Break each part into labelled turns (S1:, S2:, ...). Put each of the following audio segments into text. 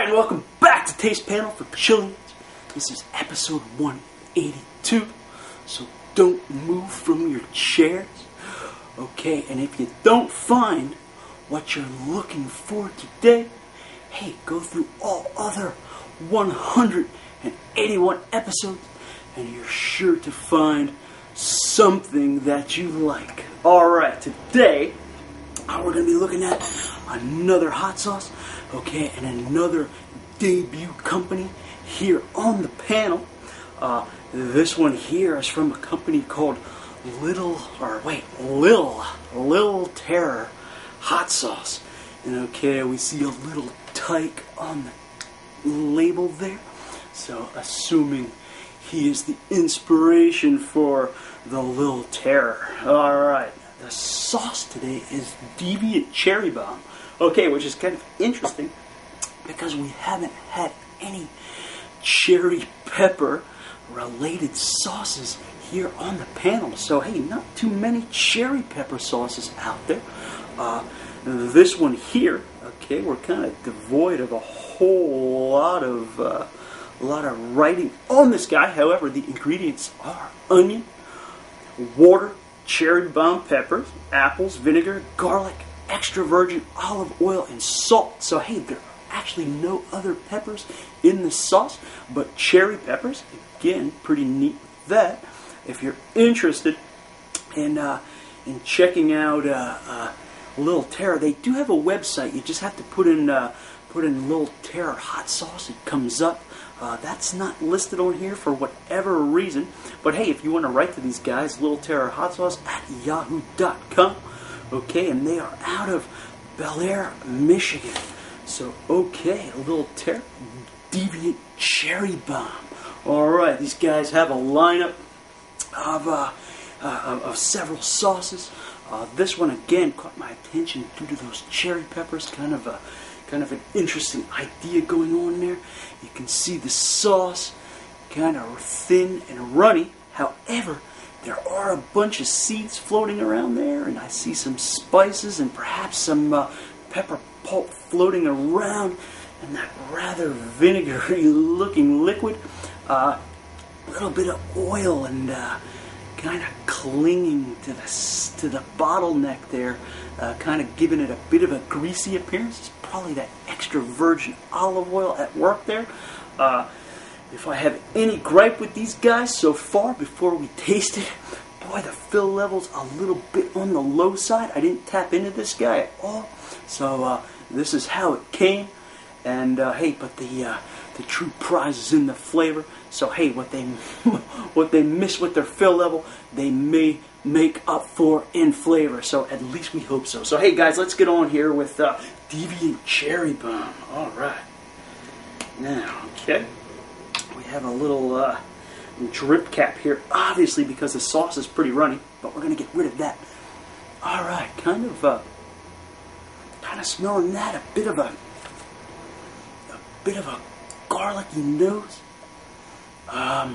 S1: Alright, and welcome back to Taste Panel for Chillians. This is episode 182, so don't move from your chairs. Okay, and if you don't find what you're looking for today, hey, go through all other 181 episodes, and you're sure to find something that you like. Alright, today we're going to be looking at another hot sauce, okay, and another debut company here on the panel. This one here is from a company called Lil Terror Hot Sauce. And okay, we see a little tyke on the label there. So assuming he is the inspiration for the Lil Terror. Alright, the sauce today is Deviant Cherrybomb. Okay, which is kind of interesting because we haven't had any cherry pepper related sauces here on the panel. So hey, not too many cherry pepper sauces out there. This one here, okay, we're kind of devoid of a whole lot of writing on this guy. However, the ingredients are onion, water, cherry bomb peppers, apples, vinegar, garlic, extra virgin olive oil, and salt. So hey, there are actually no other peppers in the sauce but cherry peppers. Again, pretty neat with that. If you're interested in checking out Lil Terror, they do have a website. You just have to put in Lil Terror hot sauce. It comes up. That's not listed on here for whatever reason. But hey, if you want to write to these guys, Lil Terror hot sauce at yahoo.com. Okay, and they are out of Bel Air, Michigan. So okay, Lil Terror, Deviant Cherrybomb. All right, these guys have a lineup of several sauces. This one again caught my attention due to those cherry peppers. Kind of an interesting idea going on there. You can see the sauce kind of thin and runny. However, there are a bunch of seeds floating around there, and I see some spices and perhaps some pepper pulp floating around, and that rather vinegary looking liquid. A little bit of oil and kind of clinging to the bottleneck there, kind of giving it a bit of a greasy appearance. It's probably that extra virgin olive oil at work there. If I have any gripe with these guys so far before we taste it, boy, the fill level's a little bit on the low side. I didn't tap into this guy at all, so this is how it came. And hey, but the true prize is in the flavor. So hey, what they miss with their fill level, they may make up for in flavor. So at least we hope so. So hey guys, let's get on here with Deviant Cherrybomb. All right. Now, okay, we have a little drip cap here, obviously because the sauce is pretty runny, but we're gonna get rid of that. All right, kind of smelling that, a bit of a garlicky nose. Has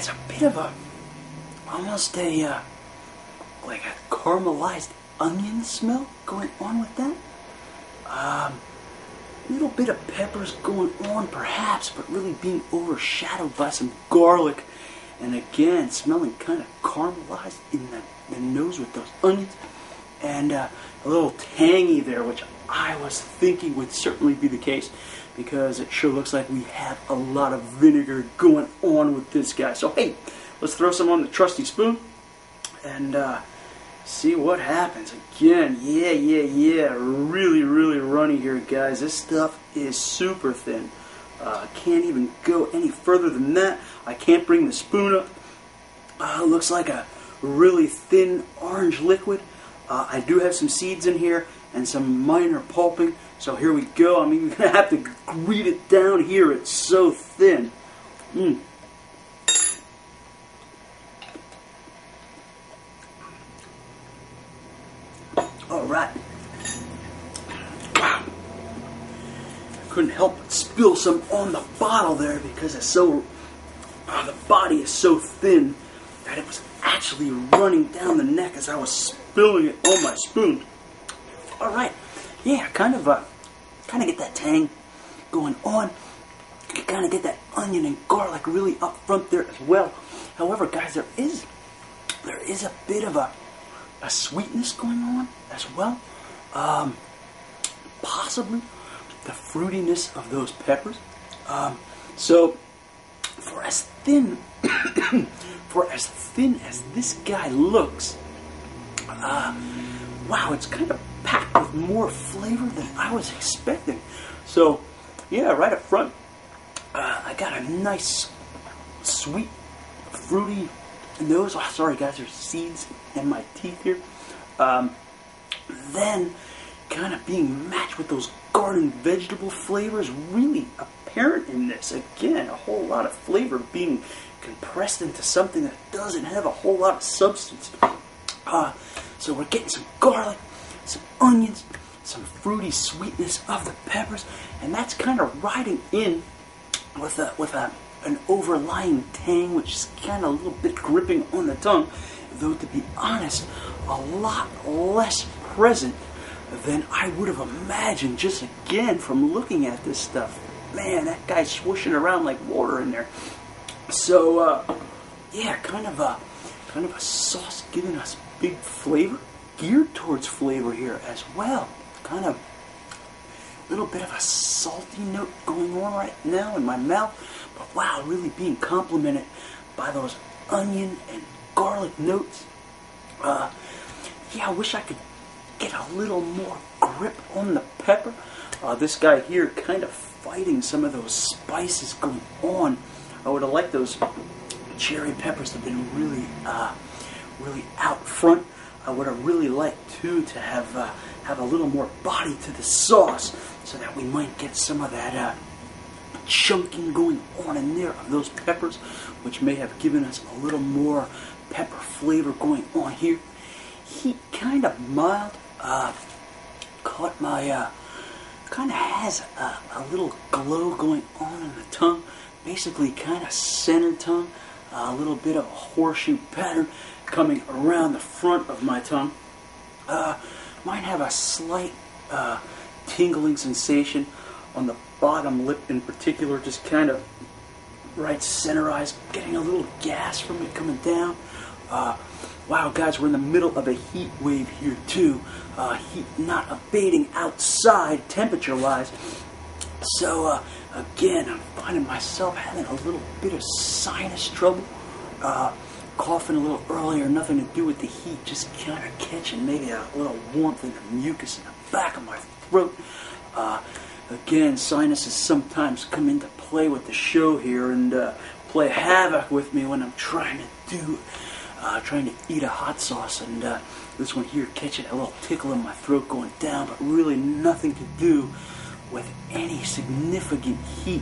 S1: a bit of almost a like a caramelized onion smell going on with that. Little bit of peppers going on perhaps, but really being overshadowed by some garlic. And again, smelling kind of caramelized in the nose with those onions. And a little tangy there, which I was thinking would certainly be the case, because it sure looks like we have a lot of vinegar going on with this guy. So hey, let's throw some on the trusty spoon and see what happens. Again, yeah, really runny here, guys. This stuff is super thin. Can't even go any further than that. I can't bring the spoon up. Looks like a really thin orange liquid. I do have some seeds in here and some minor pulping. So here we go. I'm even going to have to read it down here. It's so thin. All right. Wow. Couldn't help but spill some on the bottle there because it's so, the body is so thin that it was actually running down the neck as I was spilling it on my spoon. All right. Yeah, kind of kind of get that tang going on. You kind of get that onion and garlic really up front there as well. However, guys, there is a bit of a sweetness going on as well. Possibly the fruitiness of those peppers. So for as thin as this guy looks, wow, it's kind of packed with more flavor than I was expecting. So yeah, right up front, I got a nice, sweet, fruity nose. Oh, sorry guys, there's seeds in my teeth here. Then, kind of being matched with those garden vegetable flavors, really apparent in this. Again, a whole lot of flavor being compressed into something that doesn't have a whole lot of substance. So we're getting some garlic, some onions, some fruity sweetness of the peppers, and that's kind of riding in with an overlying tang, which is kind of a little bit gripping on the tongue, though to be honest, a lot less present than I would have imagined just again from looking at this stuff. Man, that guy's swooshing around like water in there. So yeah, kind of a sauce giving us big flavor, geared towards flavor here as well. Kind of a little bit of a salty note going on right now in my mouth, but wow, really being complemented by those onion and garlic notes. Yeah, I wish I could get a little more grip on the pepper. This guy here kind of fighting some of those spices going on. I would have liked those cherry peppers to have been really, really out front. I would have really liked too to have a little more body to the sauce, so that we might get some of that chunking going on in there of those peppers, which may have given us a little more pepper flavor going on here. Heat kind of mild. Caught my kind of has a little glow going on in the tongue. Basically, kind of center tongue. A little bit of a horseshoe pattern coming around the front of my tongue. Might have a slight tingling sensation on the bottom lip in particular, just kind of right centerized, getting a little gas from it coming down. Wow, guys, we're in the middle of a heat wave here too. Heat not abating outside temperature-wise. So again, I'm finding myself having a little bit of sinus trouble. Coughing a little earlier, nothing to do with the heat, just kind of catching maybe a little warmth in the mucus in the back of my throat. Again, sinuses sometimes come into play with the show here and play havoc with me when I'm trying to eat a hot sauce, and this one here catching a little tickle in my throat going down, but really nothing to do with any significant heat.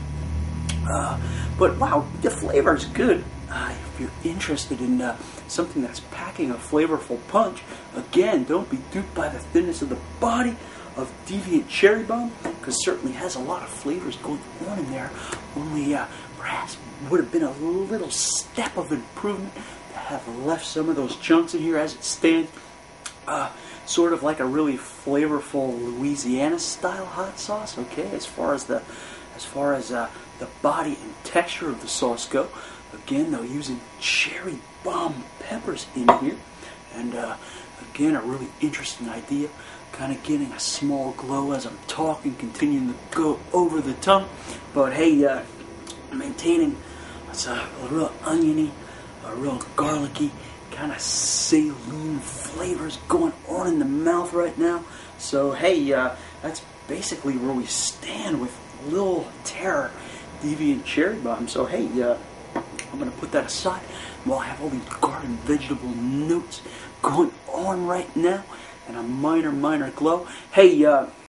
S1: But wow, the flavor is good. If you're interested in something that's packing a flavorful punch, again, don't be duped by the thinness of the body of Deviant Cherrybomb, because certainly has a lot of flavors going on in there. Only perhaps would have been a little step of improvement to have left some of those chunks in here as it stands. Sort of like a really flavorful Louisiana style hot sauce. Okay, as far as the body and texture of the sauce go. Again, though, using cherry bomb peppers in here, and again, a really interesting idea. Kind of getting a small glow as I'm talking, continuing to go over the tongue. But hey, maintaining a real oniony, a real garlicky, kind of saline flavors going on in the mouth right now. So hey, that's basically where we stand with Little Terror Deviant Cherrybomb. So hey, I'm going to put that aside while I have all these garden vegetable notes going on right now and a minor glow. Hey,